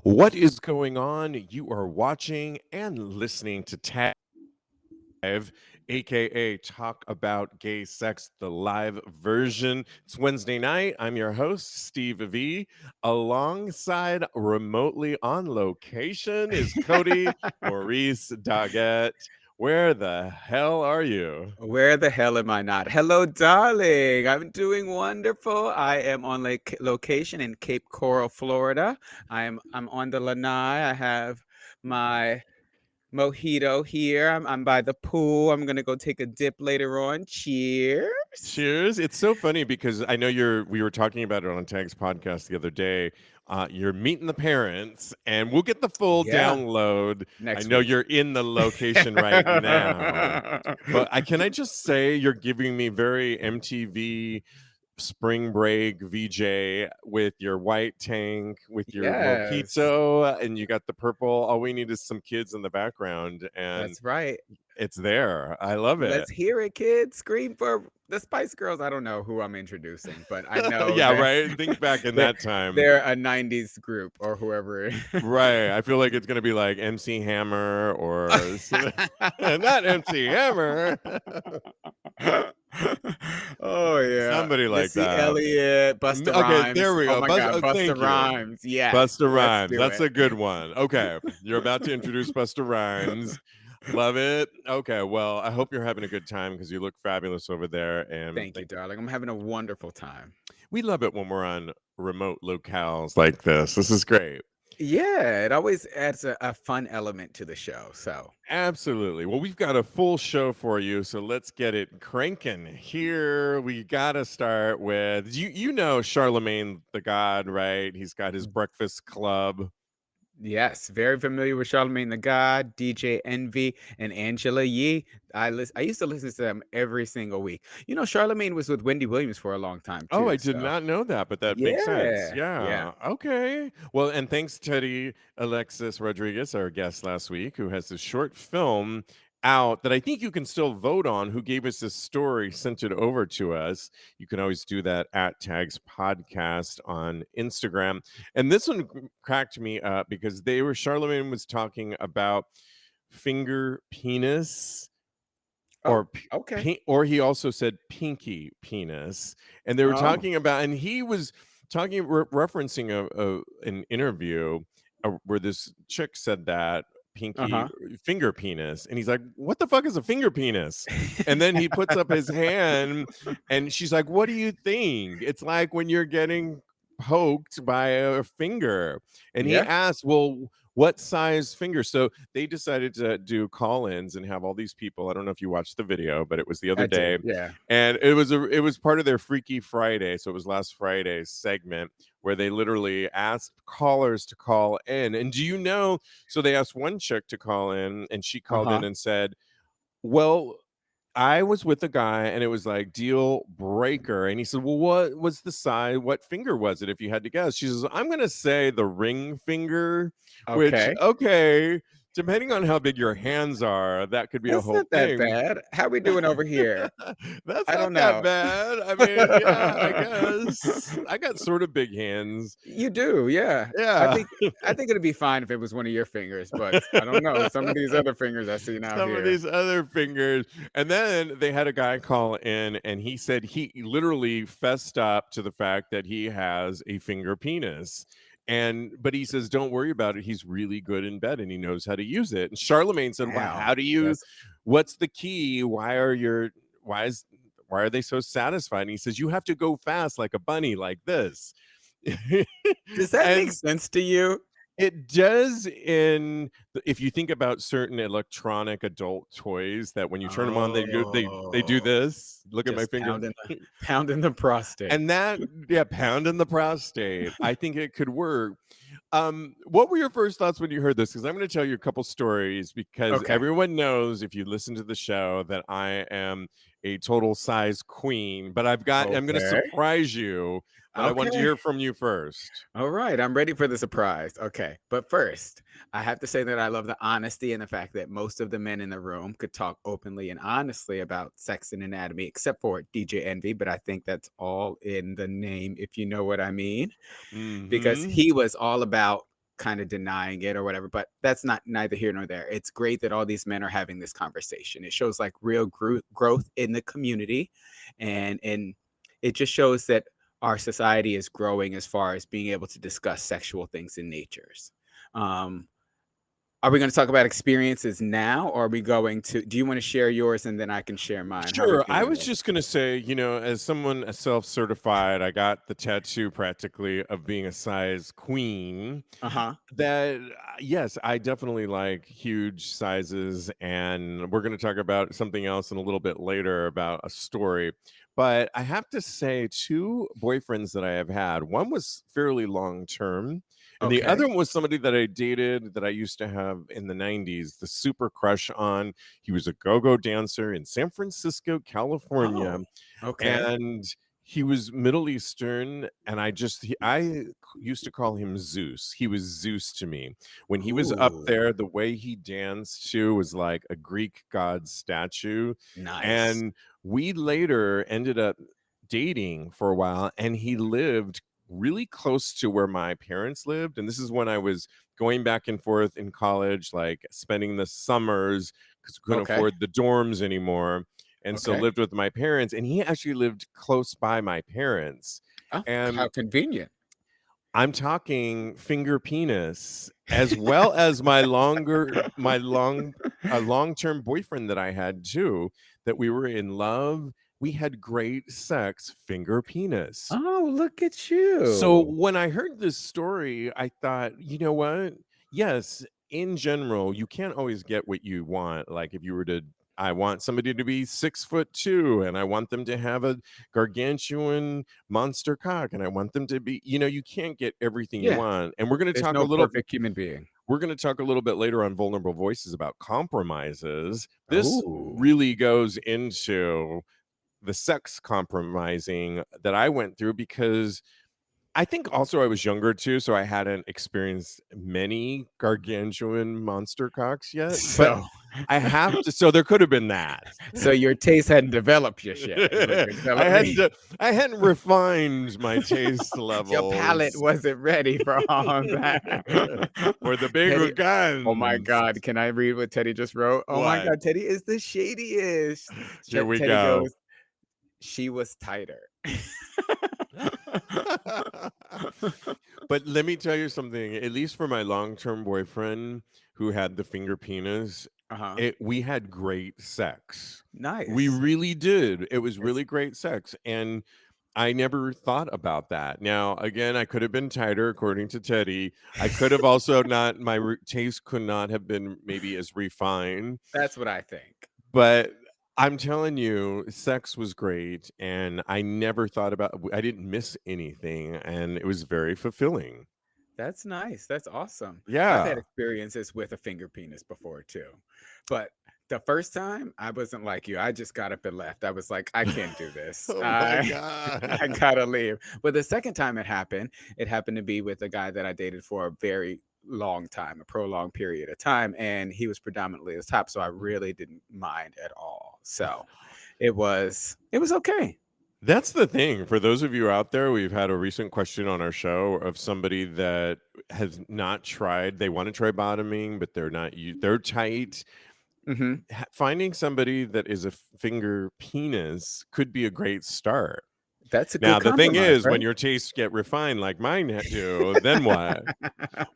What is going on? You are watching and listening to Live, aka Talk About Gay Sex, the live version. It's Wednesday night. I'm your host, Steve V. Alongside remotely on location is Kodi Maurice Doggette. Where the hell are you? Where the hell am I not? Hello, darling. I'm doing wonderful. I am on location in Cape Coral, Florida. I'm on the lanai. I have my mojito here. I'm by the pool. I'm gonna go take a dip later on. Cheers. Cheers. It's so funny because I know we were talking about it on Tag's podcast the other day. You're meeting the parents, and we'll get the full Yeah, download. I next know week. you're in the location right now, but can I just say you're giving me very MTV spring break VJ with your white tank, with your Yes, mojito, and you got the purple. All we need is some kids in the background, and that's right. it's there. I love it. Let's hear it, kids. Scream for the Spice Girls. I don't know who I'm introducing, but I know Yeah, that right. Think back in they're that time. they're a '90s group or whoever. Right. I feel like it's gonna be like MC Hammer or not MC Hammer. Oh yeah, Somebody like Missy that. Elliott, Busta Okay, there Rhymes. we Oh go. my God, Thank Busta you. Rhymes. Yes, Busta let's Rhymes. do That's it. a good one. Okay. You're about to introduce Busta Rhymes. Love it. Okay. Well, I hope you're having a good time because you look fabulous over there. And Thank you, darling. I'm having a wonderful time. we love it when we're on remote locales like this. This is great. Yeah, it always adds a fun element to the show. So Absolutely. Well, we've got a full show for you, so let's get it cranking. Here we gotta start with you know Charlemagne the God, right? He's got his Breakfast Club. yes, very familiar with Charlemagne the God, DJ Envy, and Angela Yee. I used to listen to them every single week. You know, Charlemagne was with Wendy Williams for a long time Oh, I too. did So not know that, but that makes sense. yeah. Yeah. Okay. Well, and thanks Teddy Alexis Rodriguez, our guest last week, who has this short film out that I think you can still vote on, who gave us this story, sent it over to us. You can always do that at Tags Podcast on Instagram. And this one cracked me up because Charlemagne was talking about finger penis Oh, or okay. or he also said pinky penis, and they were Oh, talking about, and he was talking referencing an interview where this chick said that pinky uh-huh. finger penis, and he's like, what the fuck is a finger penis? And then he puts up his hand, and she's like, what do you think? It's like when you're getting poked by a finger. And he Yeah, asked, well, what size finger? So they decided to do call-ins and have all these people. I don't know if you watched the video, but it was the other I day, did. Yeah. and it was part of their Freaky Friday. So it was last Friday's segment where they literally asked callers to call in. And do you know? So they asked one chick to call in, and she called in Uh-huh. and said, well, I was with a guy and it was like deal breaker. And he said, well, what was the size? What finger was it if you had to guess? She says, I'm going to say the ring finger, which, Okay. okay, depending on how big your hands are, that could be a That's whole not that thing. bad. How we doing over here? That's I not don't that know. bad. I mean, yeah, I guess I got sort of big hands. You do, yeah. I Yeah. think I think it'd be fine if it was one of your fingers, but I don't know. Some of these other fingers I see now Some of here. these other fingers. And then they had a guy call in and he said he literally fessed up to the fact that he has a finger penis. But he says, don't worry about it. He's really good in bed and he knows how to use it. And Charlemagne said, well, Wow. how That's what's the key? Why is, why are they so satisfied? And he says, you have to go fast like a bunny, like this. Does that make And sense to you? it does if you think about certain electronic adult toys that when you turn them on, they do Oh, this. Look at my just finger. pounding the prostate. And that, yeah, pounding the prostate. I think it could work. What were your first thoughts when you heard this? Because I'm going to tell you a couple stories because Okay. everyone knows if you listen to the show that I am a total size queen, but I'm going to Okay. surprise you, but I want to Okay. hear from you first. All right, I'm ready for the surprise. Okay, but first, I have to say that I love the honesty and the fact that most of the men in the room could talk openly and honestly about sex and anatomy, except for DJ Envy. But I think that's all in the name, if you know what I mean, because Hmm. he was all about kind of denying it or whatever, but that's not neither here nor there. It's great that all these men are having this conversation. It shows like real growth in the community, and it just shows that our society is growing as far as being able to discuss sexual things in natures. Um, are we going to talk about experiences now, or are we going to? Do you want to share yours and then I can share mine? How are we Sure. I doing was this? just going to say, as someone self-certified, I got the tattoo practically of being a size queen. Uh huh. That yes, I definitely like huge sizes, and we're going to talk about something else in a little bit later about a story. But I have to say, two boyfriends that I have had, one was fairly long term, and the Okay. other one was somebody that I dated that I used to have in the 90s, the super crush on. He was a go-go dancer in San Francisco, California, Oh. Okay. and he was Middle Eastern, and I used to call him Zeus. He was Zeus to me. When he was up Ooh. there, the way he danced too was like a Greek god statue. Nice. And we later ended up dating for a while, and he lived really close to where my parents lived. And this is when I was going back and forth in college, like spending the summers because we couldn't Okay. afford the dorms anymore, and so Okay. lived with my parents, and he actually lived close by my parents. Oh, how And convenient. I'm talking finger penis, as well as my a long-term boyfriend that I had too, that we were in love. We had great sex, finger penis. Oh, look at So you. when I heard this story, I thought, you know what? Yes, in general, you can't always get what you want. Like if you were to, I want somebody to be 6'2", and I want them to have a gargantuan monster cock, and I want them to be, you can't get everything you Yeah, want. And we're going to there's talk a no little. perfect human being. We're going to talk a little bit later on Vulnerable Voices about compromises. This Oh. really goes into the sex compromising that I went through because I think also I was younger too, so I hadn't experienced many gargantuan monster cocks yet, but So I have to, so there could have been that. so your taste hadn't developed just yet, is what you're I telling hadn't me. de- I hadn't refined my taste Your palate levels wasn't ready for all that. for the bigger Teddy, oh my guns. god, can I read what Teddy just wrote? Oh my What? god, Teddy is the shadiest. Here we Teddy go. goes, "She was tighter." But let me tell you something, at least for my long-term boyfriend who had the finger penis, Uh-huh. we had great sex. We Nice. really did. It was It's really great sex, and I never thought about that. Now, again, I could have been tighter according to Teddy. I could have also not my taste could not have been maybe as refined, that's what I think. but I'm telling you, sex was great, and I never thought about I didn't miss anything, and it was very fulfilling. That's nice. That's awesome. I've had Yeah. experiences with a finger penis before too. But the first time I wasn't like you. I just got up and left. I was like, I can't do this. Oh my I I god. gotta leave. But the second time it happened to be with a guy that I dated for a very long time, a prolonged period of time, and he was predominantly the top, so I really didn't mind at all. So it was okay. That's the thing. For those of you out there, we've had a recent question on our show of somebody that has not tried. They want to try bottoming, but they're tight. Hmm. Finding somebody that is a finger penis could be a great start. That's a good Now, the thing compromise, is, when right? your tastes get refined like mine do, then what?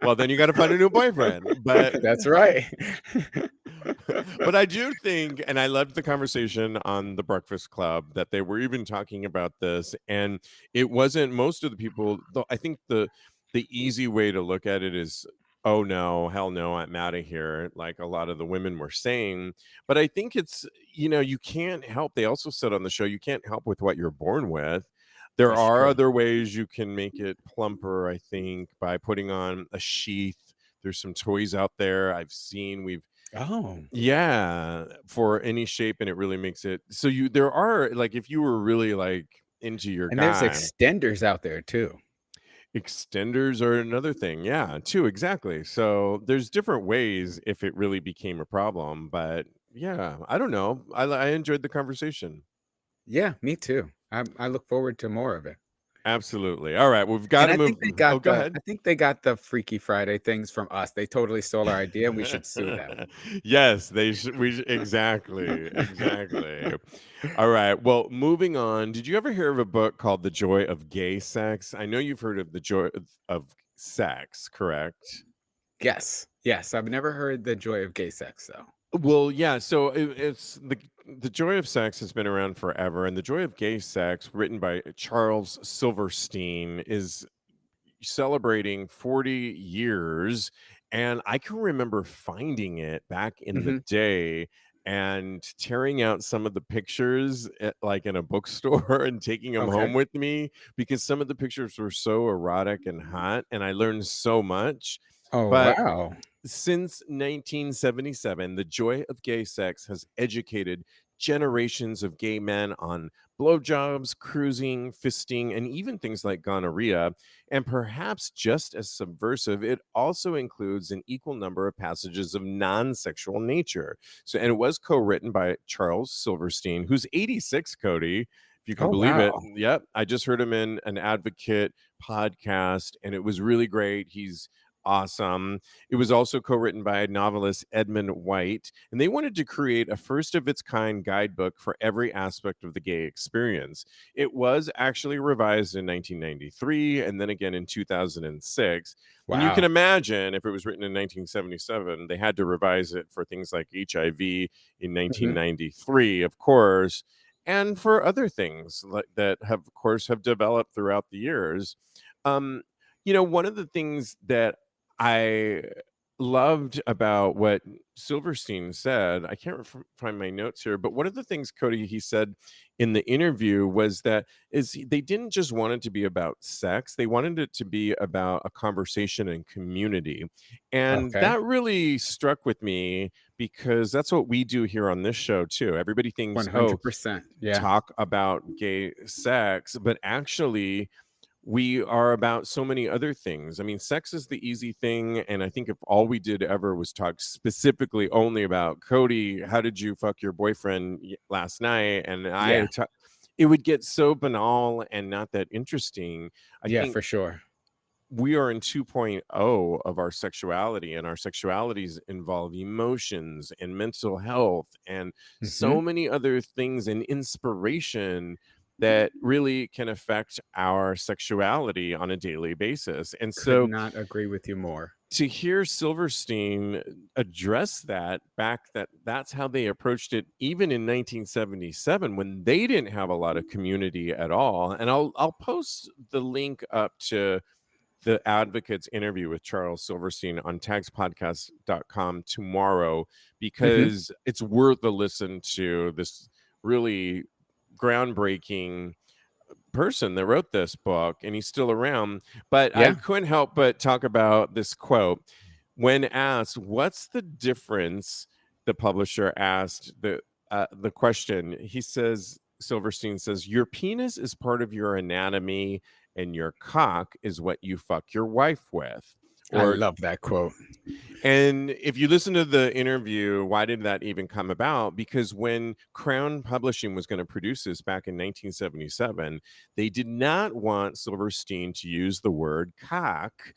Well, then you got to find a new boyfriend. But That's right. but I do think, and I loved the conversation on the Breakfast Club that they were even talking about this, and it wasn't most of the people. Though I think the easy way to look at it is, oh no, hell no, I'm out of here, like a lot of the women were saying. But I think it's you can't help. They also said on the show you can't help with what you're born with. There That's are true. other ways you can make it plumper, I think, by putting on a sheath. There's some toys out there I've seen. Oh, Yeah, for any shape, and it really makes it so there are like, if you were really, like, into your and there's guy, extenders out there too. extenders are another thing, yeah, too, exactly. So, there's different ways if it really became a problem, but yeah, I don't know. I enjoyed the conversation. Yeah, me too. I look forward to more of it. Absolutely. All right, we've got And to I move. think they Oh, got go the ahead. I think they got the Freaky Friday things from us. They totally stole our idea, and we should sue them. Yes, they should. Exactly, exactly. All right. Well, moving on. Did you ever hear of a book called "The Joy of Gay Sex"? I know you've heard of the joy of sex, correct? Yes, yes, I've never heard the joy of gay sex, though. Well, yeah. So it's the joy of sex has been around forever, and the joy of gay sex, written by Charles Silverstein, is celebrating 40 years. And I can remember finding it back in the Mhm. day and tearing out some of the pictures like in a bookstore and taking them Okay. home with me because some of the pictures were so erotic and hot and I learned so much. Oh, But wow. since 1977, the joy of gay sex has educated generations of gay men on blowjobs, cruising, fisting, and even things like gonorrhea. And perhaps just as subversive, it also includes an equal number of passages of non sexual nature. So, and it was co written by Charles Silverstein, who's 86, Cody. If you can Oh, believe it. wow. Yep. I just heard him in an Advocate podcast, and it was really great. He's awesome. It was also co-written by novelist Edmund White, and they wanted to create a first of its kind guidebook for every aspect of the gay experience. It was actually revised in 1993 and then again in 2006. And you can Wow. imagine if it was written in 1977, they had to revise it for things like HIV in Mhm. 1993, of course, and for other things like that have of course have developed throughout the years. Um, one of the things that I loved about what Silverstein said. I can't find my notes here, but one of the things, Cody, he said in the interview was that they didn't just want it to be about sex; they wanted it to be about a conversation and community, and Okay. that really struck with me because that's what we do here on this show too. Everybody thinks, oh, 100%. Yeah. talk about gay sex, but actually we are about so many other things. I mean, sex is the easy thing. And I think if all we did ever was talk specifically only about Cody, how did you fuck your boyfriend last night? And Yeah. it would get so banal and not that interesting. I Yeah, think for sure. we are in 2.0 of our sexuality, and our sexualities involve emotions and mental health and so Mhm. many other things and inspiration that really can affect our sexuality on a daily basis. And Could so not agree with you more. to hear Silverstein address that's how they approached it even in 1977 when they didn't have a lot of community at all. And I'll post the link up to the Advocate's interview with Charles Silverstein on TAGSPodcast.com tomorrow Mhm. because it's worth a listen to this really groundbreaking person that wrote this book, and he's still around. But I Yeah. couldn't help but talk about this quote. When asked, what's the difference, the publisher asked the question, he says, Silverstein says, your penis is part of your anatomy and your cock is what you fuck your wife with. I Or love that quote. and if you listen to the interview, why did that even come about? Because when Crown Publishing was going to produce this back in 1977, they did not want Silverstein to use the word cock.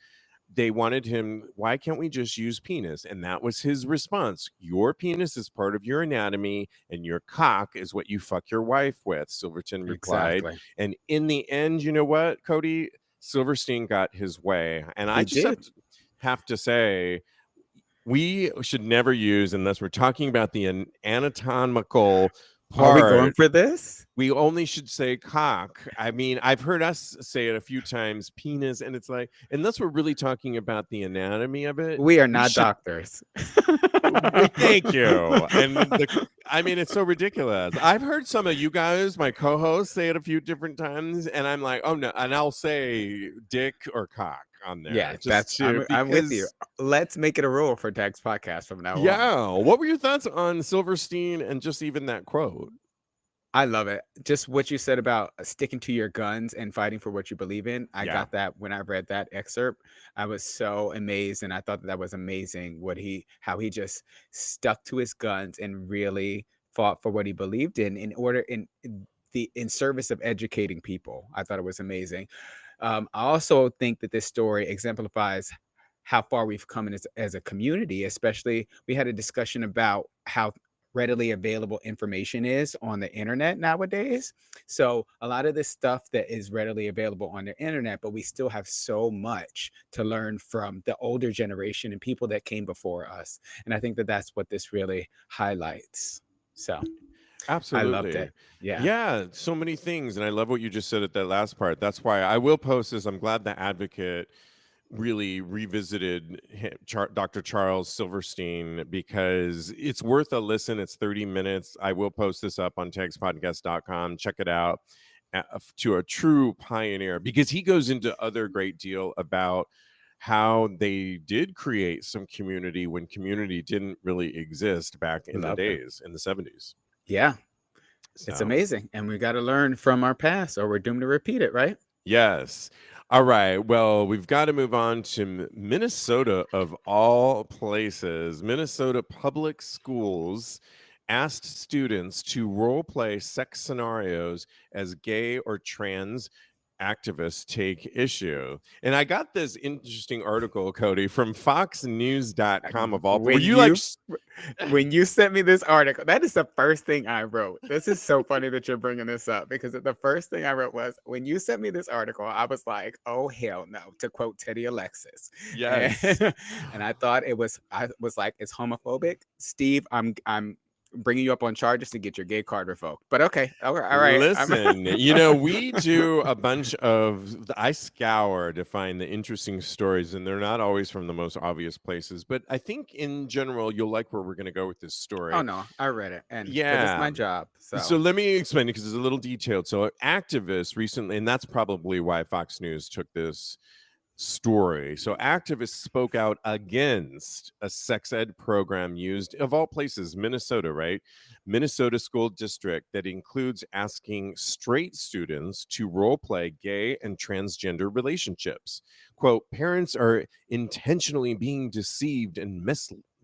They wanted him, why can't we just use penis? And that was his response. Your penis is part of your anatomy, and your cock is what you fuck your wife with, Silverton replied. Exactly. And in the end, you know what, Cody? Silverstein got his way. And I He just did. have to say, we should never use, unless we're talking about the anatomical Are we going part, for this? we only should say cock. I mean, I've heard us say it a few times, penis, and it's like, unless we're really talking about the anatomy of it, We are we not should. doctors. Thank you. And I mean, it's so ridiculous. I've heard some of you guys, my co-hosts, say it a few different times, and I'm like, oh no, and I'll say dick or cock on there Yeah, just to I'm with you. because. Let's make it a rule for Tags Podcast from now on. Yeah. What were your thoughts on Silverstein and just even that quote? I love it. Just what you said about sticking to your guns and fighting for what you believe in. I Yeah. got that when I read that excerpt. I was so amazed, and I thought that was amazing how he just stuck to his guns and really fought for what he believed in order in in service of educating people. I thought it was amazing. I also think that this story exemplifies how far we've come as a community. Especially, we had a discussion about how readily available information is on the internet nowadays. So a lot of this stuff that is readily available on the internet, but we still have so much to learn from the older generation and people that came before us. And I think that that's what this really highlights. So I loved Absolutely. it. Yeah, Yeah, so many things. And I love what you just said at that last part. That's why I will post this. I'm glad the advocate really revisited Dr. Charles Silverstein because it's worth a listen. It's 30 minutes. I will post this up on TAGSPodcast.com. Check it out. To a true pioneer, because he goes into other great deal about how they did create some community when community didn't really exist back in the love it. days in the 70s. Yeah, it's So amazing. And we got to learn from our past or we're doomed to repeat it, right? yes. All right. Well, we've got to move on to Minnesota, of all places. Minnesota public schools asked students to role play sex scenarios as gay or trans activists take issue. And I got this interesting article, Kodi, from foxnews.com of all. Were When you like, you when you sent me this article, that is the first thing I wrote. This is so funny that you're bringing this up because the first thing I wrote was when you sent me this article, I was like, "Oh hell no!" To quote Teddy Alexis, and, yes. and I was like, "It's homophobic, Steve. I'm bringing you up on charges to get your gay card revoked." But okay, all right. Listen, we do a bunch of, I scour to find the interesting stories, and they're not always from the most obvious places. But I think in general, you'll like where we're going to go with this Oh story. no, I read it, but it's Yeah. my job, So so let me explain it because it's a little detailed. So, activists recently, and that's probably why Fox News took this story. So activists spoke out against a sex ed program used, of all places, Minnesota, right? Minnesota school district that includes asking straight students to role play gay and transgender relationships. Quote, parents are intentionally being deceived and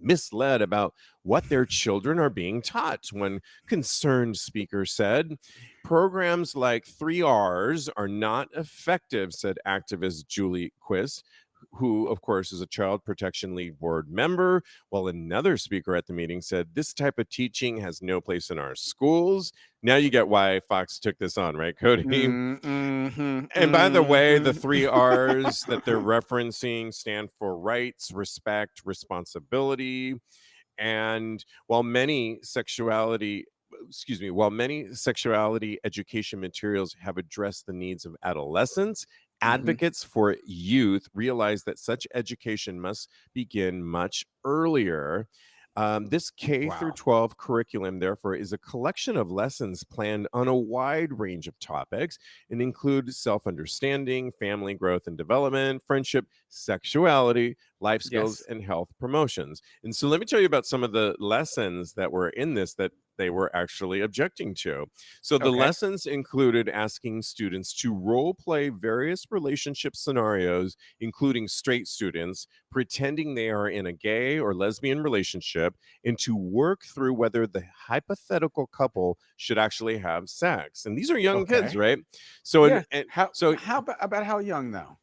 misled about what their children are being taught, one concerned speaker said. Programs like 3Rs are not effective, said activist Julie Quist, who, of course, is a Child Protection League board member, while another speaker at the meeting said this type of teaching has no place in our schools. Now you get why Fox took this on, right, Kodi? And by the way, the 3Rs that they're referencing stand for rights, respect, responsibility. And while many sexuality education materials have addressed the needs of adolescents, Mhm. advocates for youth realize that such education must begin much earlier. This K through Wow. 12 curriculum, therefore, is a collection of lessons planned on a wide range of topics and include self understanding, family growth and development, friendship, sexuality, life skills, Yes. and health promotions. And so let me tell you about some of the lessons that were in this that they were actually objecting to. So the Okay. lessons included asking students to role play various relationship scenarios, including straight students pretending they are in a gay or lesbian relationship, and to work through whether the hypothetical couple should actually have sex. And these are young kids, Okay. right? So Yeah. and How so how about how young though?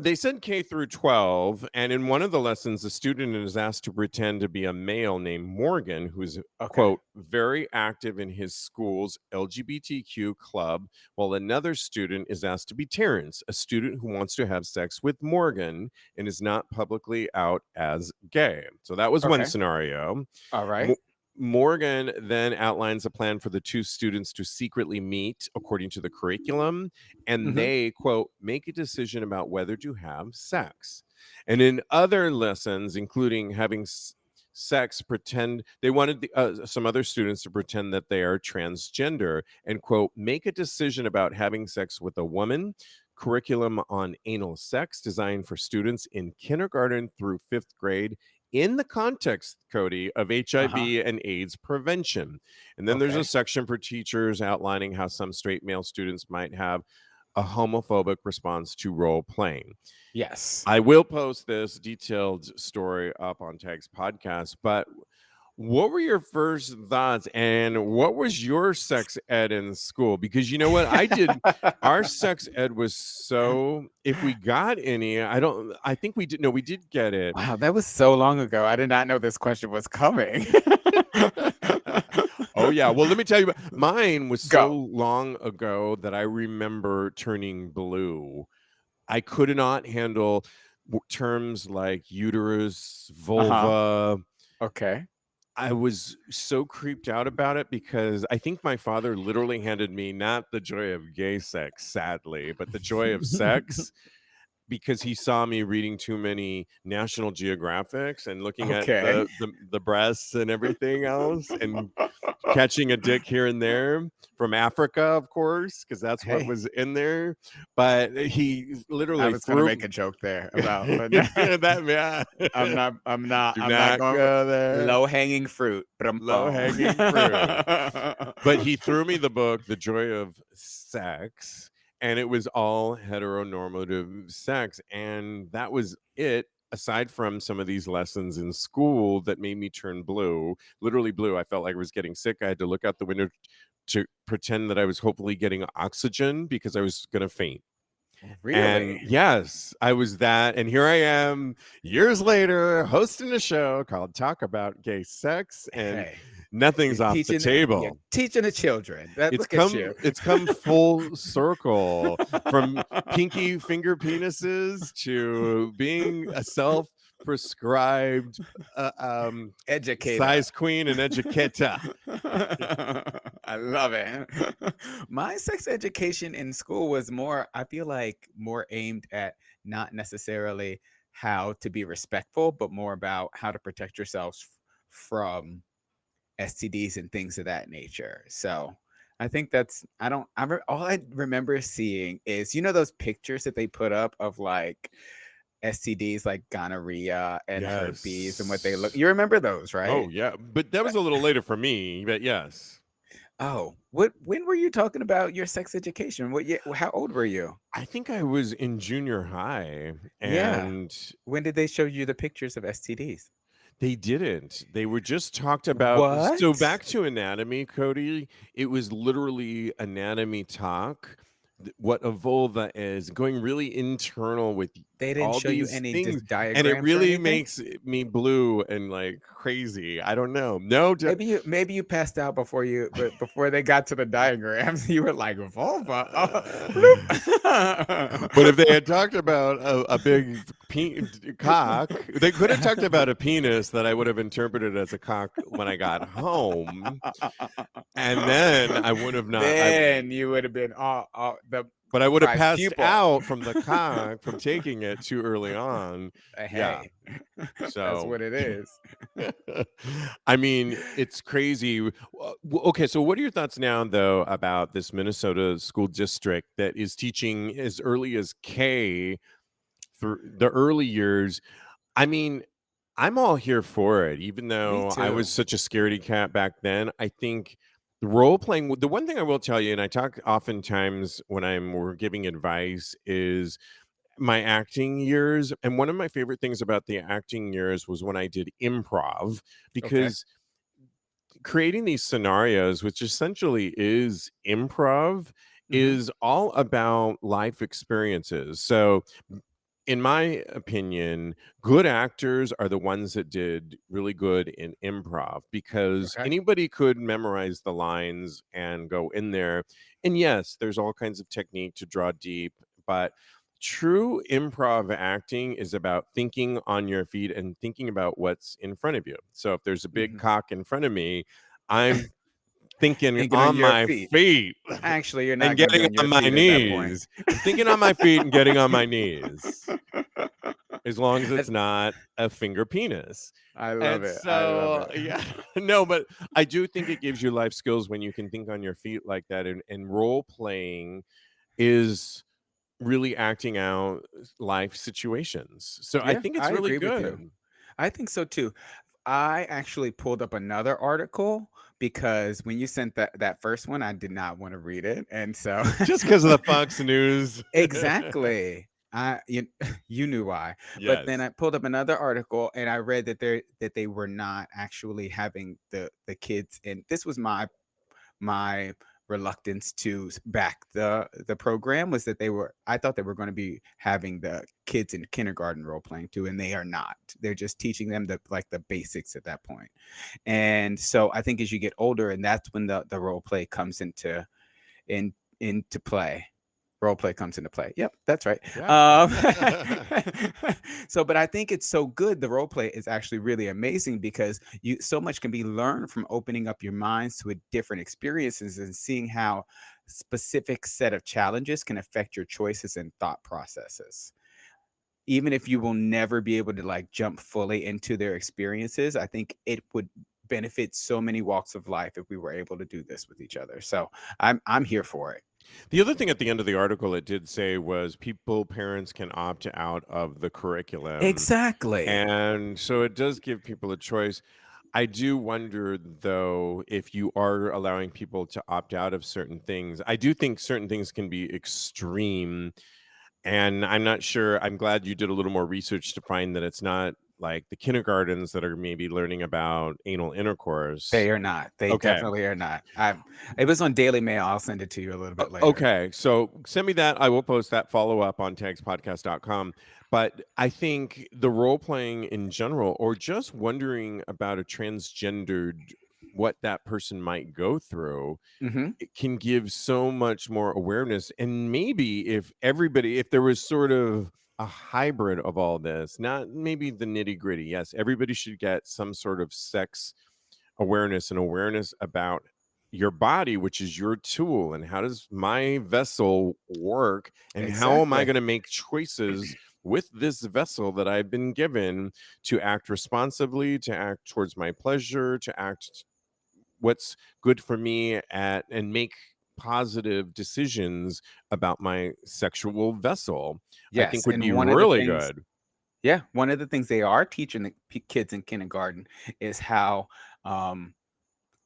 they said K through 12, and in one of the lessons, the student is asked to pretend to be a male named Morgan, who's, Okay. quote, very active in his school's LGBTQ club, while another student is asked to be Terrence, a student who wants to have sex with Morgan and is not publicly out as gay. So that was one Okay. scenario. All right. Mo- Morgan then outlines a plan for the two students to secretly meet according to the curriculum, and Mhm. they, quote, make a decision about whether to have sex. And in other lessons, including having sex, pretend they wanted some other students to pretend that they are transgender and, quote, make a decision about having sex with a woman. Curriculum on anal sex designed for students in kindergarten through fifth grade in the context, Kodi, of Uh-huh. HIV and AIDS prevention. And then there's a Okay. section for teachers outlining how some straight male students might have a homophobic response to role playing. Yes. I will post this detailed story up on Tag's podcast, but What were your first thoughts, and what was your sex ed in school? Because you know what? I did our sex ed was so if we got any, I think we did no, we did get it. Wow, that was so long ago. I did not know this question was coming. Oh, yeah. Well, let me tell you about mine was so Go. long ago that I remember turning blue. I could not handle terms like uterus, Uh-huh. vulva. Okay. I was so creeped out about it because I think my father literally handed me not the joy of gay sex, sadly, but the joy of sex because he saw me reading too many National Geographics and looking at Okay. the breasts and everything else and catching a dick here and there from Africa, of course, because that's what Hey, was in there. But he I literally was gonna threw make a joke there about, but that man. Do I'm not not going go there. low hanging fruit. Low hanging fruit. But he threw me the book, The Joy of Sex, and it was all heteronormative sex. And that was it, aside from some of these lessons in school that made me turn blue, literally blue. I felt like I was getting sick. I had to look out the window to pretend that I was hopefully getting oxygen because I was going to faint. And Really? yes, I was that. And here I am years later hosting a show called Talk About Gay Sex, and Hey, nothing's off the you're table. teaching the children. That It's look at come you. it's come full circle from pinky finger penises to being a self-prescribed Educator. size queen and educator. I love it. My sex education in school was more, I feel like, more aimed at not necessarily how to be respectful, but more about how to protect yourselves from STDs and things of that nature. So I think that's, I don't, all I remember seeing is, those pictures that they put up of like STDs like gonorrhea and herpes and what they look. Yes. You remember those, Oh right? yeah, but that was a little later for me, but yes. Oh, when were you talking about your sex education? What year, how old were you? I think I was in junior high Yeah. and When did they show you the pictures of STDs? they didn't. They were just talked about. So What? back to anatomy, Cody, it was literally anatomy talk. What a vulva is, going really internal with They didn't all show you these any things, and it diagrams or really anything? makes me blue and like crazy. I don't know. No, Maybe you passed out before but before they got to the diagrams. You were like vulva. but if Bloop. they had talked about a big cock, they could have talked about a penis that I would have interpreted as a cock when I got home, and then I would have not. Then you would have been all the But I would have surprise passed pupil. out from the cock from taking it too early on. Yeah. Hey, that's So, what it is. I mean, it's crazy. Okay, so what are your thoughts now, though, about this Minnesota school district that is teaching as early as K for the early years? I mean, I'm all here for it, even Me though I was too. such a scaredy cat back then. I think the role playing, the one thing I will tell you, and I talk oftentimes when we're giving advice, is my acting years. And one of my favorite things about the acting years was when I did improv, Okay. because creating these scenarios, which essentially is improv, Hmm. is all about life experiences. So in my opinion, good actors are the ones that did really good in improv because Okay. anybody could memorize the lines and go in there. And yes, there's all kinds of technique to draw deep, but true improv acting is about thinking on your feet and thinking about what's in front of you. So if there's a big Hmm. cock in front of me, I'm thinking Thinking on on your my feet. feet Actually, you're and not going to be getting on on your my feet at that point. knees. I'm thinking on my feet and getting on my knees as long as it's That's- not a finger penis. I love And it. I love so, it. yeah, no, but I do think it gives you life skills when you can think on your feet like that. And role playing is really acting out life situations. So I Yeah, think it's I really agree with you. good. I think so too. I actually pulled up another article because when you sent that first one, I did not want to read it, and so Just because of the Fox News. exactly. you, you knew why, but then Yes. I pulled up another article and I read that they were not actually having the kids, and this was my reluctance to back the program, was that I thought they were going to be having the kids in kindergarten role playing too, and they are not. They're just teaching them the basics at that point. And so I think as you get older, and that's when the role play comes in into play. Role play comes into play. Yep, that's right. Yeah. Um, so, but I think it's so good. The role play is actually really amazing because you so much can be learned from opening up your minds to a different experiences and seeing how specific set of challenges can affect your choices and thought processes. Even if you will never be able to like jump fully into their experiences, I think it would benefit so many walks of life if we were able to do this with each other. So I'm here for it. The other thing at the end of the article it did say was parents can opt out of the curriculum. Exactly. And so it does give people a choice. I do wonder, though, if you are allowing people to opt out of certain things. I do think certain things can be extreme. And I'm not sure. I'm glad you did a little more research to find that it's not like the kindergartens that are maybe learning about anal intercourse. They are not. They Okay. definitely are not. It was on Daily Mail. I'll send it to you a little bit later. Okay, so send me that. I will post that follow up on TAGSPodcast.com. But I think the role playing in general, or just wondering about a transgendered, what that person might go through, Mhm. it can give so much more awareness. And maybe if there was sort of a hybrid of all this, not maybe the nitty gritty, yes, everybody should get some sort of sex awareness and awareness about your body, which is your tool, and how does my vessel work, and how am I Exactly. going to make choices with this vessel that I've been given to act responsibly, to act towards my pleasure, to act what's good for me at and make positive decisions about my sexual vessel. I Yes, think would and be one of the really things good. yeah, one of the things they are teaching the kids in kindergarten is how, um,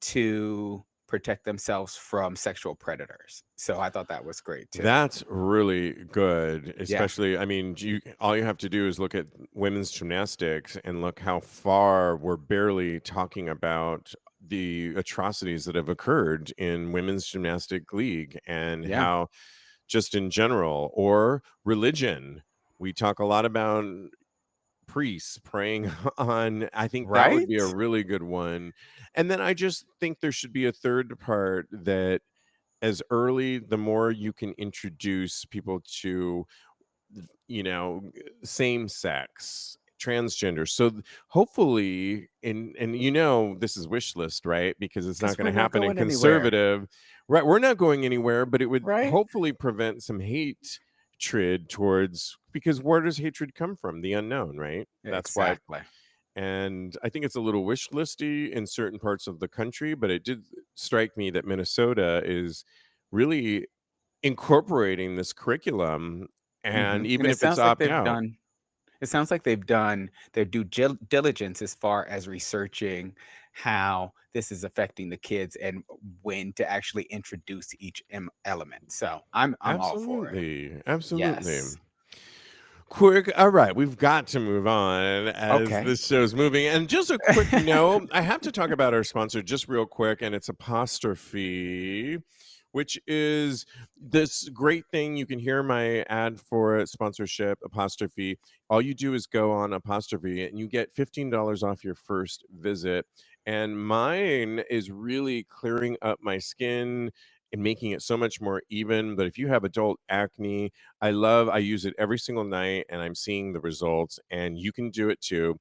to protect themselves from sexual predators. So I thought that was great too. That's really good, Yeah. especially, I mean, all you have to do is look at women's gymnastics and look how far we're barely talking about the atrocities that have occurred in women's gymnastic league, and Yeah. how just in general, or religion. We talk a lot about priests preying on. I think that would be a Right? really good one. And then I just think there should be a third part, that as early, the more you can introduce people to, you know, same sex, transgender. So hopefully, and this is wish list, right? Because it's not Because going we're to not happen in going anywhere. conservative, right? We're not going anywhere, but it would Right? hopefully prevent some hatred towards, because where does hatred come from? The unknown, right? That's why. Exactly. And I think it's a little wish listy in certain parts of the country, but it did strike me that Minnesota is really incorporating this curriculum, and Mhm, and even if it's opt out. it sounds like they've done their diligence as far as researching how this is affecting the kids and when to actually introduce each element. So I'm all for it. Absolutely, absolutely. Yes. Quick, all right, we've got to move on as Okay. this show's moving. And just a quick note, I have to talk about our sponsor just real quick, and it's Apostrophe, which is this great thing. You can hear my ad for sponsorship, Apostrophe. All you do is go on Apostrophe and you get $15 off your first visit. And mine is really clearing up my skin and making it so much more even. But if you have adult acne, I use it every single night and I'm seeing the results, and you can do it too.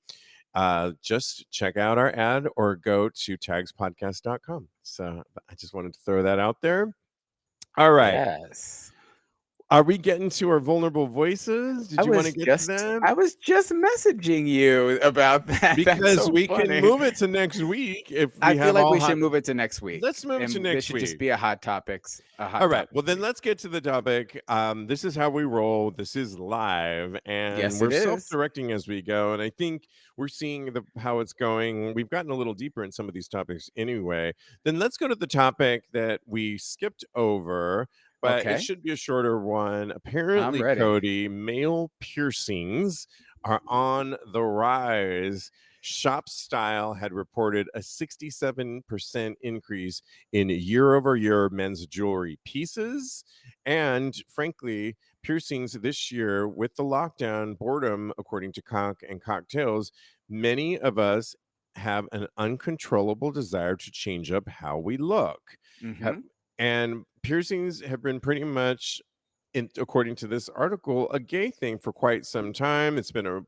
Just check out our ad or go to tagspodcast.com. So I just wanted to throw that out there. All right. Yes. Are we getting to our vulnerable voices? Did you want to get to that? I was just messaging you about that. That's Because so we can funny. move it to next week if I we feel have like all we hot. should move it to next week, Let's move it to and this next should just week. be a All hot right. topic Well, then week. let's get to the topic. This is how we roll. This is live, and Yes, we're it is. self-directing as we go. And I think we're seeing how it's going. We've gotten a little deeper in some of these topics anyway. Then let's go to the topic that we skipped over. but it Okay. should be a shorter one. I'm Apparently, ready. Cody, male piercings are on the rise. Shop Style had reported a 67% increase in year over year men's jewelry pieces. And frankly, piercings this year with the lockdown boredom, according to Cock and Cocktails, many of us have an uncontrollable desire to change up how we look. Ha- Mm-hmm. And piercings have been pretty much, according to this article, a gay thing for quite some time. It's been a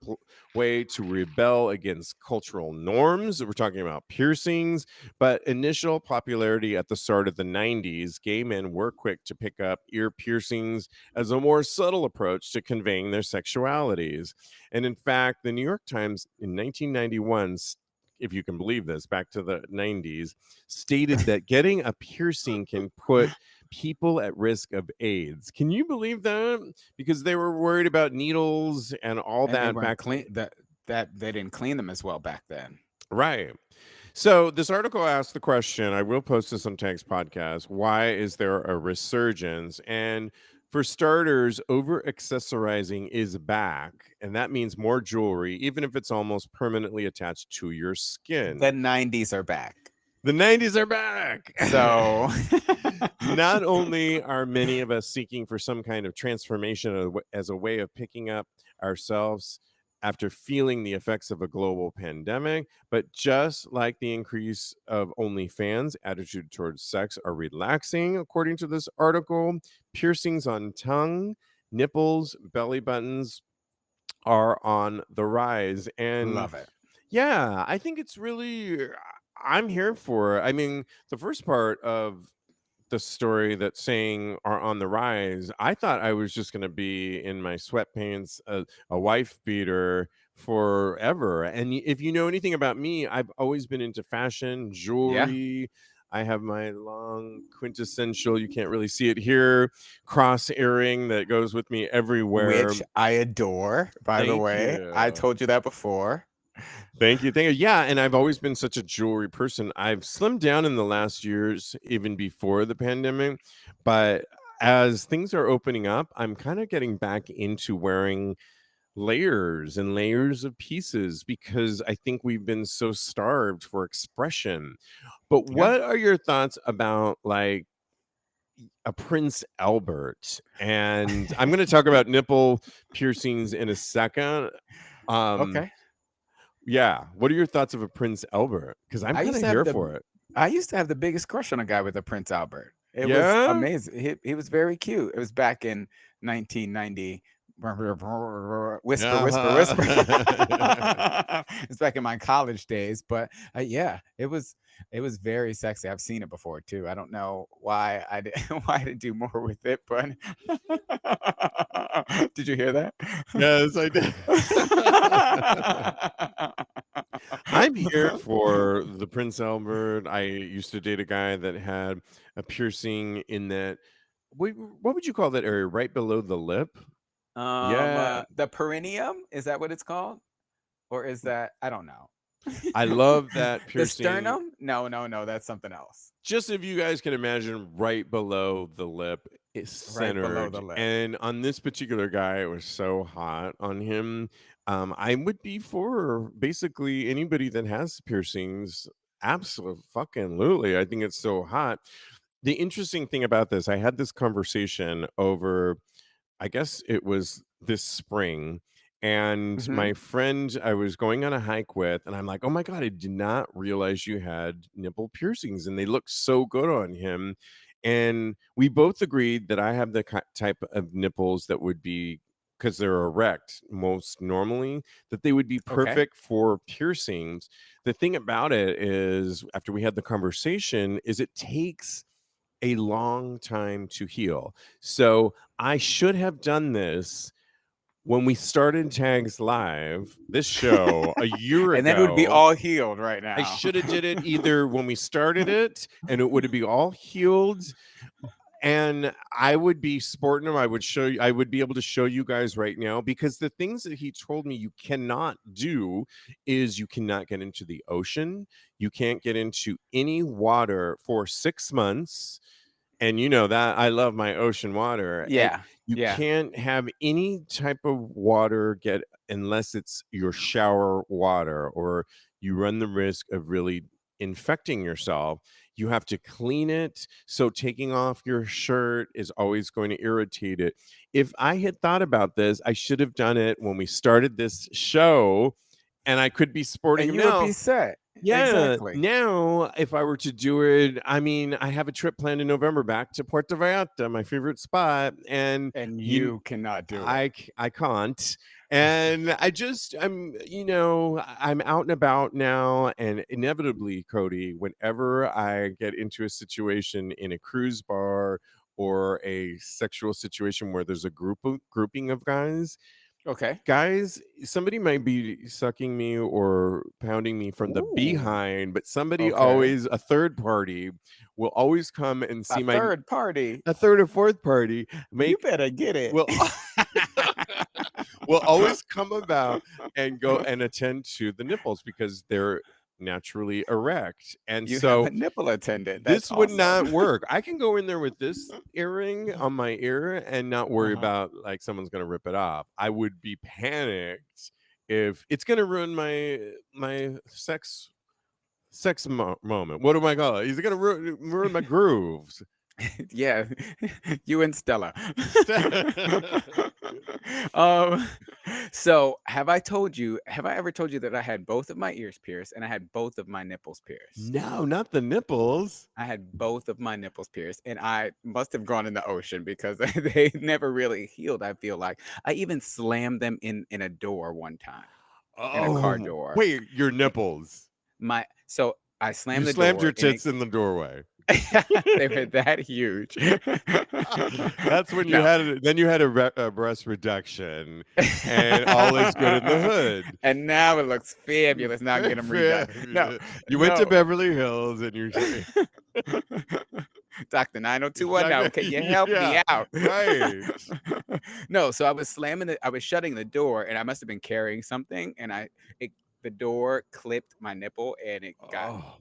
way to rebel against cultural norms. We're talking about piercings, but initial popularity at the start of the 90s, gay men were quick to pick up ear piercings as a more subtle approach to conveying their sexualities. And in fact, the New York Times in 1991, if you can believe this, back to the 90s, stated that getting a piercing can put people at risk of AIDS. Can you believe that? Because they were worried about needles and all And they that weren't back. clean. That they didn't clean them as well back then. Right. So this article asked the question, I will post this on Tags Podcast, why is there a resurgence? And for starters, over accessorizing is back, and that means more jewelry, even if it's almost permanently attached to your The skin. 90s are back. The 90s are back. So Not only are many of us seeking for some kind of transformation as a way of picking up ourselves after feeling the effects of a global pandemic, but just like the increase of OnlyFans, attitude towards sex are relaxing, according to this article. Piercings on tongue, nipples, belly buttons are on the rise. And love it. yeah, I think it's really, I'm here for it. I mean, the first part of the story that's saying are on the rise, I thought I was just going to be in my sweatpants, a wife beater forever. And if you know anything about me, I've always been into fashion, Yeah. jewelry. I have my long quintessential, you can't really see it here, cross earring that goes with me everywhere. Which I adore, by the Thank way. I you. told you that before. Thank you. Thank you. Yeah. And I've always been such a jewelry person. I've slimmed down in the last years, even before the pandemic. But as things are opening up, I'm kind of getting back into wearing layers and layers of pieces because I think we've been so starved for expression. But Yeah. what are your thoughts about like a Prince Albert? And I'm going to talk about nipple piercings in a second. Um, Okay. Yeah. What are your thoughts of a Prince Albert? Because I'm I kind used of to have here the for it. I used to have the biggest crush on a guy with a Prince Albert. It was Yeah? amazing. He was very cute. It was back in 1990. Whisper, whisper, whisper. Uh-huh. It's back in my college days, but yeah, it was very sexy. I've seen it before too. I don't know why I did why I didn't do more with it, but did you hear that? Yes, I did. I'm here for the Prince Albert. I used to date a guy that had a piercing in that. What would you call that area? Right below the lip? Yeah. The perineum, is that what it's called? Or is that I don't know. I love that The piercing. sternum? No, no, no, that's something else. Just if you guys can imagine, right below the lip is Right below the centered, lip. and on this particular guy, it was so hot on him. I would be for basically anybody that has piercings. Absolutely, fucking lutely. I think it's so hot. The interesting thing about this, I had this conversation over, I guess it was this spring. And Mhm. my friend I was going on a hike with, and I'm like, oh my God, I did not realize you had nipple piercings and they look so good on him. And we both agreed that I have the type of nipples that would be, because they're erect most normally, that they would be Okay. perfect for piercings. The thing about it is, after we had the conversation, is it takes a long time to heal. So I should have done this when we started Tags Live, this show a year And then it would be ago. all healed right I now. should have did it either when we started it and it would be all healed and I would be sporting them. I would be able to show you guys right now because the things that he told me you cannot do is you cannot get into the ocean. You can't get into any water for 6 months And you know that I love my ocean water. And Yeah, you yeah. can't have any type of water get unless it's your shower water, or you run the risk of really infecting yourself. You have to clean it. So taking off your shirt is always going to irritate it. If I had thought about this, I should have done it when we started this show, and I could be sporting And them you would now. be set. Yeah, Exactly. now if I were to do it, I mean, I have a trip planned in November back to Puerto Vallarta, my favorite spot, and And you, you cannot do it. I can't, and I'm out and about now, and inevitably, Cody, whenever I get into a situation in a cruise bar or a sexual situation where there's a grouping of Okay. guys, somebody might be sucking me or pounding me from the Ooh. behind, but somebody Okay. always, a third party, will always come and A see my third party. a third or fourth party You make better get it. will will always come about and go and attend to the nipples because they're naturally erect. And You have so a nipple attendant. That's this would awesome. not work. I can go in there with this earring on my ear and not worry Uh-huh. about like someone's going to rip it off. I would be panicked if it's going to ruin my moment. What do I call it? He's going to ruin my grooves. Yeah, you and Stella. um, so have I ever told you that I had both of my ears pierced and I had both of my nipples pierced? No, not the nipples. I had both of my nipples pierced, and I must have gone in the ocean because they never really healed. I feel like I even slammed them in a door one time, in a car Oh, door. wait, your It- nipples. so I You slammed the slammed your door, and it tits in the doorway. they were that huge. That's when you No. had it. Then you had a breast reduction, and all is good in the hood. And now it looks fabulous. Now get them redone. No, You went to no. Beverly Hills, and you're Dr. 90210, can you help me yeah, out? right. No, so I was shutting the door, and I must have been carrying something, and the door clipped my nipple, and Oh,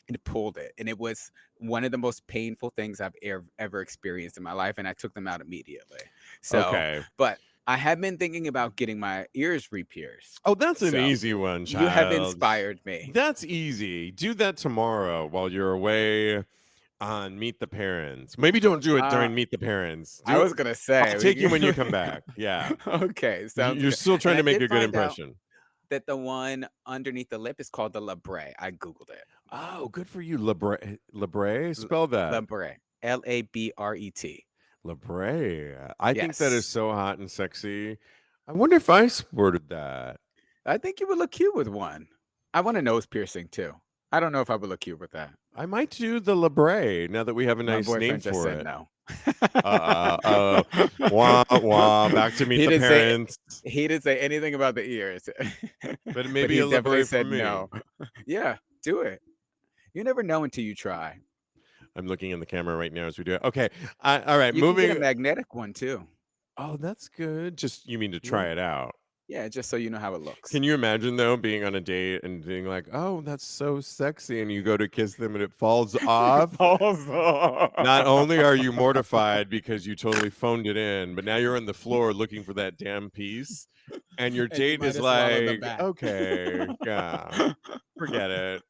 it pulled it, and it was one of the most painful things I've ever experienced in my life, and I took them out immediately. So, okay. but I have been thinking about getting my ears re-pierced. Oh, that's an So easy one, you have child. inspired me. That's easy. Do that tomorrow while you're away on Meet the Parents. Maybe don't do it Uh, during Meet the Parents. I Do was it. gonna I'll say take you we when you can. come back. Yeah. Okay, sounds You're good. still And trying I to make did a good find out impression. that the one underneath the lip is called the labrae. I googled it. Oh, good for you, Labre. Labre, spell that. Labrae, Labret. Labre. I think that is Yes, so hot and sexy. I wonder if I sported that. I think you would look cute with one. I want a nose piercing too. I don't know if I would look cute with that. I might do the Labre now that we have a My nice name boyfriend just for said it. no. Uh, wah, wah. Back to Meet He the didn't say Parents. he didn't say anything about the ears, But but maybe he a definitely Labre for said me. no. Yeah, do it. You never know until you try. I'm looking in the camera right now as we do it. Okay. All right. You can get a Moving. magnetic one too. Oh, that's good. Just you mean to try Yeah. it out. Yeah, just so you know how it looks. Can you imagine though being on a date and being like, "Oh, that's so sexy," and you go to kiss them and it falls It off? falls Not off. only are you mortified because you totally phoned it in, but now you're on the floor looking for that damn piece, and your And you date might is have swallowed the like, back. "Okay, yeah, forget it.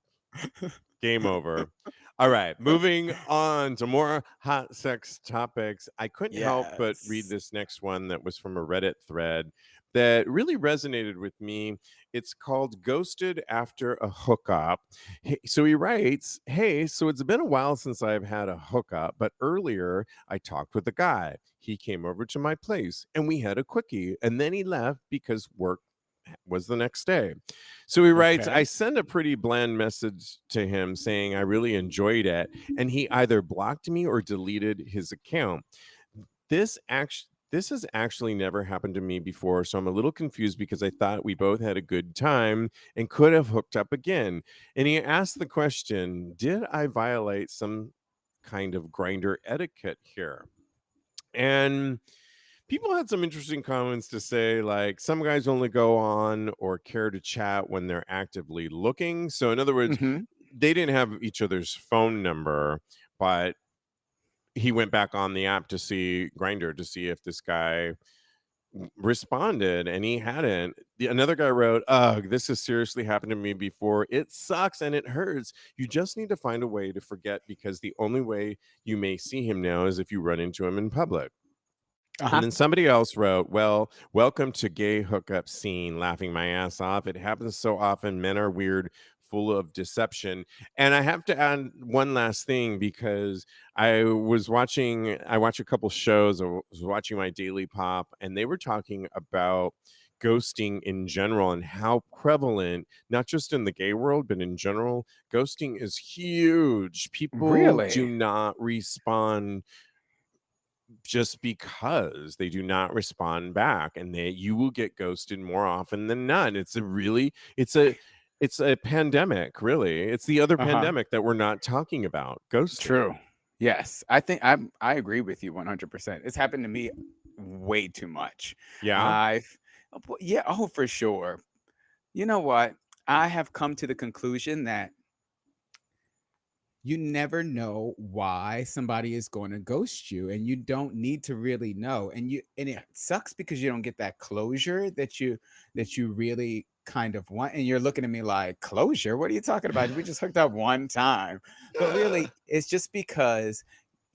Game over." All right, moving on to more hot sex topics. I couldn't help but read Yes. this next one that was from a Reddit thread that really resonated with me. It's called Ghosted After a Hookup. So he writes, "Hey, so it's been a while since I've had a hookup, but earlier I talked with a guy. He came over to my place and we had a quickie, and then he left because work was the next day. So he writes, I Okay. sent a pretty bland message to him saying I really enjoyed it, and he either blocked me or deleted his account. This has actually never happened to me before, so I'm a little confused because I thought we both had a good time and could have hooked up again." And he asked the question, did I violate some kind of grinder etiquette here? And people had some interesting comments to say, like some guys only go on or care to chat when they're actively looking. So, in other words, Mhm. they didn't have each other's phone number, but he went back on the app to see Grinder to see if this guy responded, and he hadn't. Another guy wrote, "Ugh, this has seriously happened to me before. It sucks and it hurts. You just need to find a way to forget because the only way you may see him now is if you run into him in public." And Uh-huh. then somebody else wrote, "Well, welcome to gay hookup scene, laughing my ass off. It happens so often. Men are weird, full of deception." And I have to add one last thing because I watch a couple shows. I was watching my Daily Pop, and they were talking about ghosting in general and how prevalent, not just in the gay world, but in general, ghosting is huge. People do Really? not respond just because they do not respond back, and you will get ghosted more often than not. It's a pandemic, really. It's the other Uh-huh. pandemic that we're not talking about, ghosting. True. Yes. I agree with you 100%. It's happened to me way too much. Yeah. I've yeah, oh for sure. You know what? I have come to the conclusion that you never know why somebody is going to ghost you, and you don't need to really know, and it sucks because you don't get that closure that you really kind of want, and you're looking at me like, closure, what are you talking about? We just hooked up one time. But really it's just because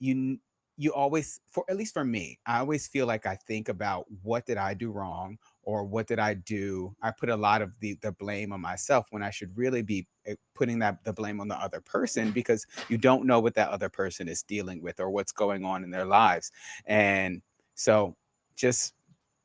you you always, for at least for me, I always feel like I think about what did I do wrong, or what did I do. I put a lot of the blame on myself when I should really be putting that the blame on the other person, because you don't know what that other person is dealing with or what's going on in their lives. And so just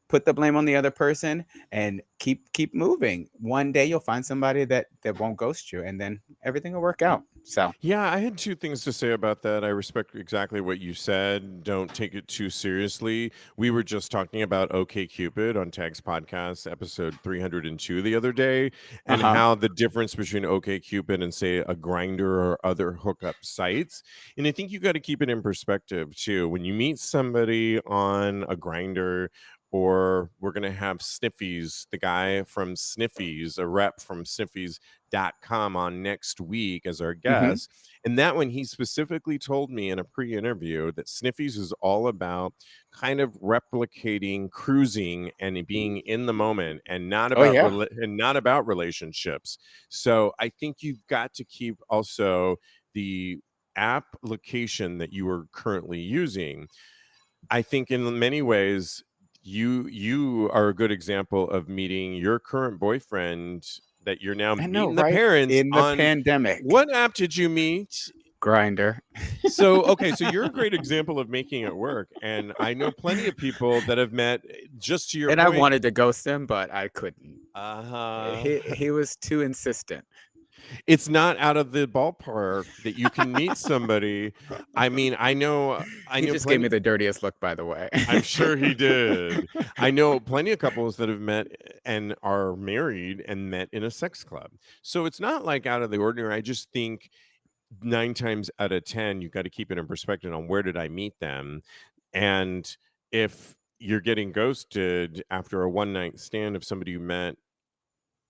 put the blame on the other person and keep moving. One day you'll find somebody that won't ghost you, and then everything will work out. So, Yeah, I had two things to say about that. I respect exactly what you said. Don't take it too seriously. We were just talking about OK Cupid on Tags Podcast episode 302 the other day, and uh-huh. how the difference between OK Cupid and, say, a Grinder or other hookup sites. And I think you got to keep it in perspective too. When you meet somebody on a Grinder, or we're going to have Sniffies, the guy from Sniffies, a rep from Sniffies.com, on next week as our Mhm. guest. And that one, he specifically told me in a pre-interview that Sniffies is all about kind of replicating cruising and being in the moment, and not Oh about yeah. and not about relationships. So I think you've got to keep also the application that you are currently using. I think in many ways you are a good example of meeting your current boyfriend that you're now I know, meeting the right? parents In the on. pandemic. What app did you meet? Grinder. So, okay, so you're a great example of making it work, and I know plenty of people that have met, just to your And I point. wanted to ghost him, but I couldn't. Uh-huh. He was too insistent. It's not out of the ballpark that you can meet somebody. I mean, I He know just gave me plenty. the dirtiest look, by the way. I'm sure he did. I know plenty of couples that have met and are married and met in a sex club. So it's not like out of the ordinary. I just think 9 times out of 10, you've got to keep it in perspective on where did I meet them. And if you're getting ghosted after a one night stand of somebody you met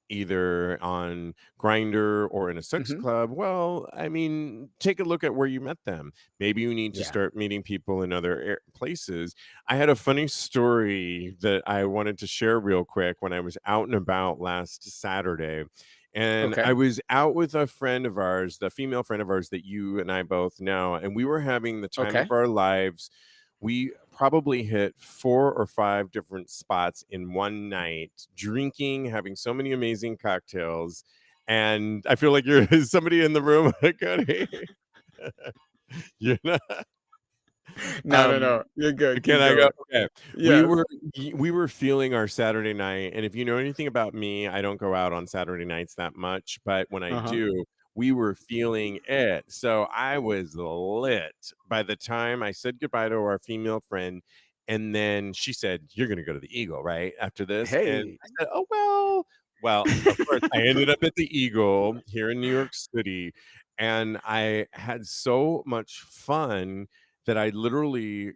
either on Grinder or in a sex Mhm. club, well, I mean, take a look at where you met them. Maybe you need to Yeah. start meeting people in other places. I had a funny story that I wanted to share real quick when I was out and about last Saturday. And Okay. I was out with a friend of ours, the female friend of ours that you and I both know, and we were having the time Okay. of our lives. We probably hit 4 or 5 different spots in one night, drinking, having so many amazing cocktails, and I feel like you're somebody in the room, Cody. You know? No, no, Um, no. You're good. can Keep I go? going. Okay. We Yes. were we were feeling our Saturday night, and if you know anything about me, I don't go out on Saturday nights that much, but when I Uh-huh. do, we were feeling it. So I was lit by the time I said goodbye to our female friend, and then she said, "You're gonna go to the Eagle, right, after this?" And Hey. I said, "Oh, well, of course, I ended up at the Eagle here in New York City, and I had so much fun that I literally,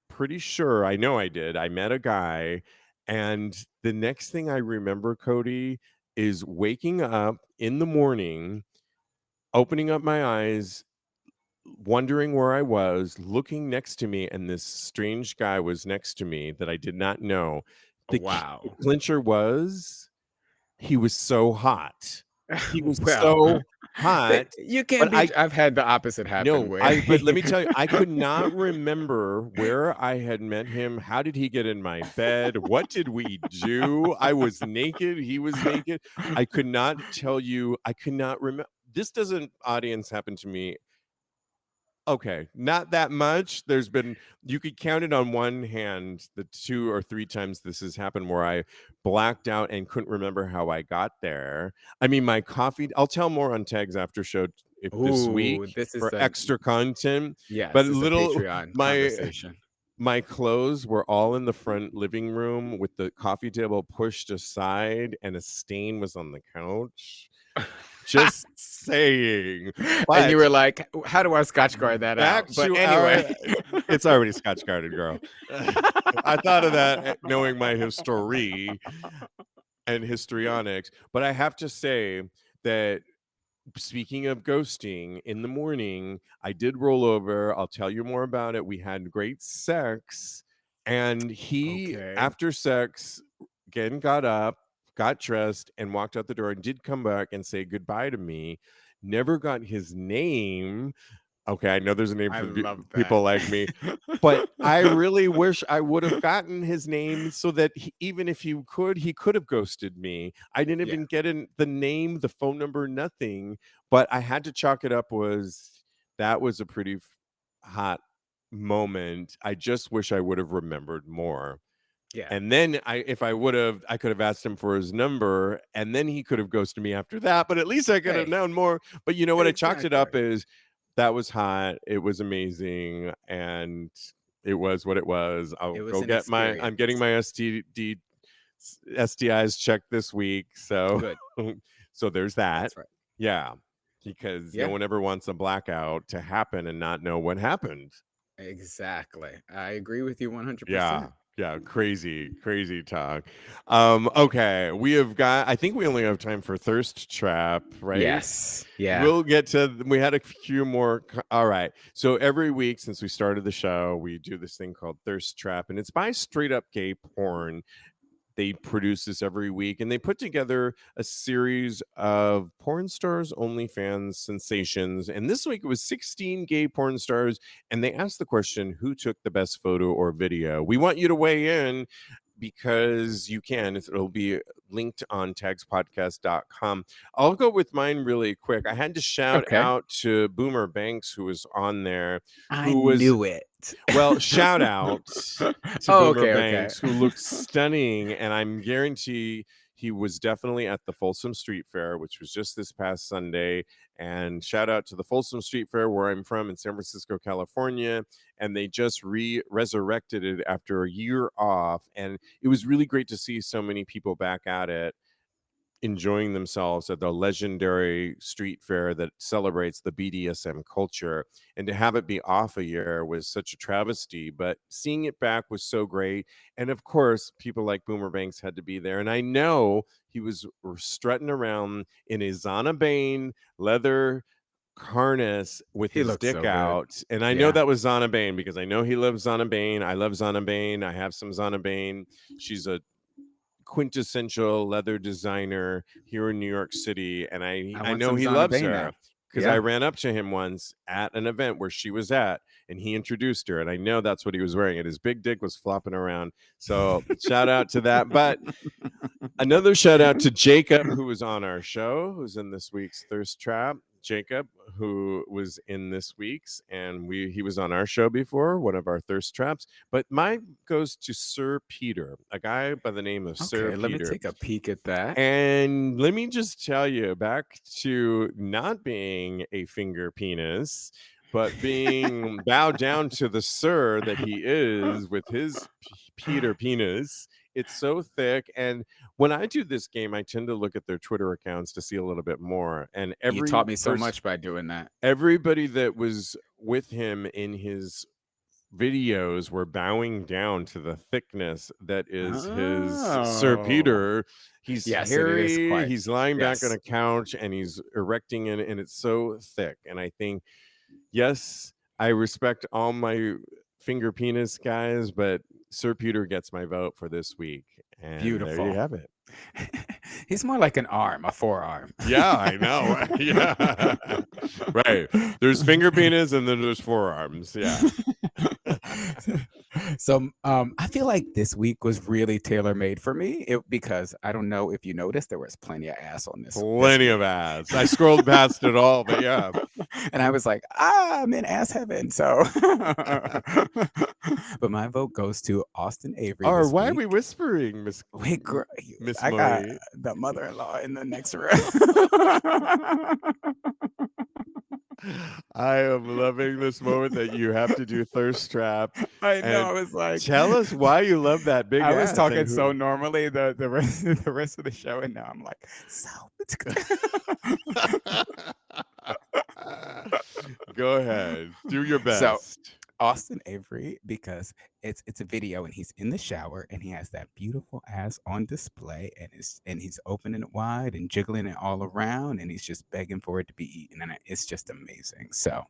pretty sure, I know I did. I met a guy, and the next thing I remember, Cody, is waking up in the morning, opening up my eyes, wondering where I was, looking next to me, and this strange guy was next to me that I did not know. The Wow. clincher was he was so hot. He was Well, so but hot, you but can't be. I I've had the opposite happen no, where but let me tell you, I could not remember where I had met him. How did he get in my bed? What did we do? I was naked, he was naked. I could not tell you, I could not remember. This doesn't, audience, happen to me, okay, not that much. There's been, you could count it on one hand the 2 or 3 times this has happened where I blacked out and couldn't remember how I got there. I mean, my coffee, I'll tell more on Tags After Show if this Ooh, week this is for a extra content, but yes, it's a little Patreon my conversation. my clothes were all in the front living room with the coffee table pushed aside and a stain was on the couch. Just saying. And you But were like, "How do I scotch guard that back out?" But to anyway. our it's already scotch guarded, girl. I thought of that, knowing my history and histrionics, but I have to say that, speaking of ghosting, in the morning, I did roll over. I'll tell you more about it. We had great sex, and he, Okay. after sex, again got up, got dressed, and walked out the door and did come back and say goodbye to me. Never got his name. Okay, I know there's a name I for the love that. people like me, but I really wish I would have gotten his name so that even if he could have ghosted me. I didn't Yeah, even get in the name, the phone number, nothing. But I had to chalk it up, was that was a pretty hot moment. I just wish I would have remembered more. yeah. And then if I would have, I could have asked him for his number, and then he could have ghosted me after that. But at least I could have Hey, known more. But you know what? I chalked it up exactly. as that was hot. It was amazing, and it was what it was. I'll It was go an get my. I'm getting experience. my STIs checked this week, so Good. so there's that. That's right. Yeah, because no Yeah, one ever wants a blackout to happen and not know what happened. exactly. I agree with you Yeah. 100%. Yeah, crazy, crazy talk. Okay, we have got, I think we only have time for Thirst Trap, right? Yes. Yeah. We'll get to, we had a few more. All right. So every week since we started the show, we do this thing called Thirst Trap, and it's by Straight Up Gay Porn. They produce this every week, and they put together a series of porn stars OnlyFans sensations. And this week it was 16 gay porn stars, and they asked the question, who took the best photo or video? We want you to weigh in, because you can. It'll be linked on tagspodcast.com. I'll go with mine really quick. I had to shout Okay. out to Boomer Banks, who was on there, I who was, knew it. well, shout out to Oh, Boomer okay, okay. Banks, who looks stunning, and I'm guarantee he was definitely at the Folsom Street Fair, which was just this past Sunday. And shout out to the Folsom Street Fair, where I'm from, in San Francisco, California, and they just resurrected it after a year off, and it was really great to see so many people back at it, enjoying themselves at the legendary street fair that celebrates the BDSM culture. And to have it be off a year was such a travesty, but seeing it back was so great. And of course, people like Boomer Banks had to be there. And I know he was strutting around in a Zana Bane leather harness with He his looks dick so good. out. And I know Yeah. that was Zana Bane, because I know he loves Zana Bane. I love Zana Bane. I have some Zana Bane. She's a quintessential leather designer here in New York City, and I I want know some he Zana loves Bane her, now. because I Yeah. ran up to him once at an event where she was at, and he introduced her, and I know that's what he was wearing, and his big dick was flopping around. So shout out to that. But another shout out to Jacob, who was on our show, who's in this week's Thirst Trap. Jacob, who was in this week's, and he was on our show before, one of our Thirst Traps. But mine goes to Sir Peter, a guy by the name of Sir Okay, let me Peter. take a peek at that. And let me just tell you, back to not being a finger penis, but being bowed down to the sir that he is with his Peter penis. It's so thick. And when I do this game, I tend to look at their Twitter accounts to see a little bit more. And You taught me so much by doing that. everybody that was with him in his videos were bowing down to the thickness that is his Sir Oh. Peter. He's Yes, it is hairy, quite. he's lying back on Yes. a couch, and he's erecting it, and it's so thick. And I think Yes, I respect all my finger penis guys, but Sir Peter gets my vote for this week. And there you Beautiful. have it. He's more like an arm, a forearm. Yeah, I know. Yeah. Right. There's finger penis and then there's forearms. Yeah. So I feel like this week was really tailor made for me because I don't know if you noticed there was plenty of ass on this Plenty week. of ass. I scrolled past it all, but yeah. And I was like, I'm in ass heaven. So, but my vote goes to Austin Avery Or this why are we week. whispering, Wait, girl, Miss I got Marie? the mother-in-law in the next room. I am loving this moment that you have to do thirst trap I know. I and was like, tell us why you love that big I was ass and talking who. so normally the rest of the show, and now I'm like, so. Go ahead, do your So best. Austin Avery, because it's a video and he's in the shower and he has that beautiful ass on display and he's opening it wide and jiggling it all around and he's just begging for it to be eaten and it's just amazing. So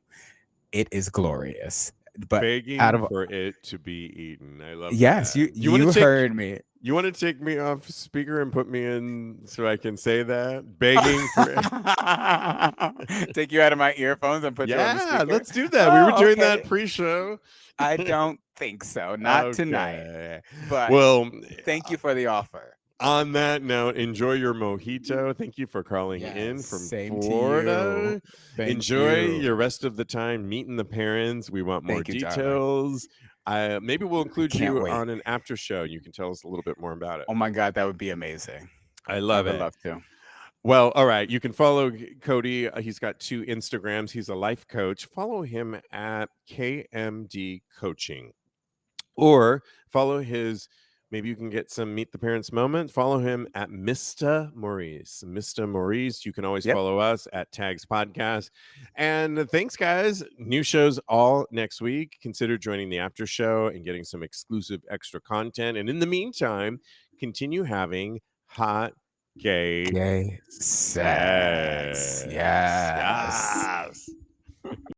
it is glorious. But out Begging of for it to be eaten. I love yes, that. you heard me. You want to take me off speaker and put me in so I can say that? Begging for it. Take you out of my earphones and put you on the Yeah, speaker. let's do that. We were Oh, doing that okay. pre-show. I don't think so. Not tonight. Okay. But Well, thank you for the offer. on that note, enjoy your mojito. Thank you for calling in Yes, from same to you. Florida. Thank Enjoy you. your rest of the time meeting the parents. We want more Thank you, darling. details. Maybe we'll include Can't you wait. on an after show. You can tell us a little bit more about it. Oh my God, that would be amazing. I I love would it. love to. Well, all right. You can follow Kodi. He's got 2 Instagrams. He's a life coach. Follow him at KMD Coaching. Or follow his, maybe you can get some Meet the Parents moment. Follow him at Mr. Maurice. Mr. Maurice. You can always Yep. follow us at TAGSPodcast. And thanks, guys. New shows all next week. Consider joining the after show and getting some exclusive extra content. And in the meantime, continue having hot gay Gay sex. Yes.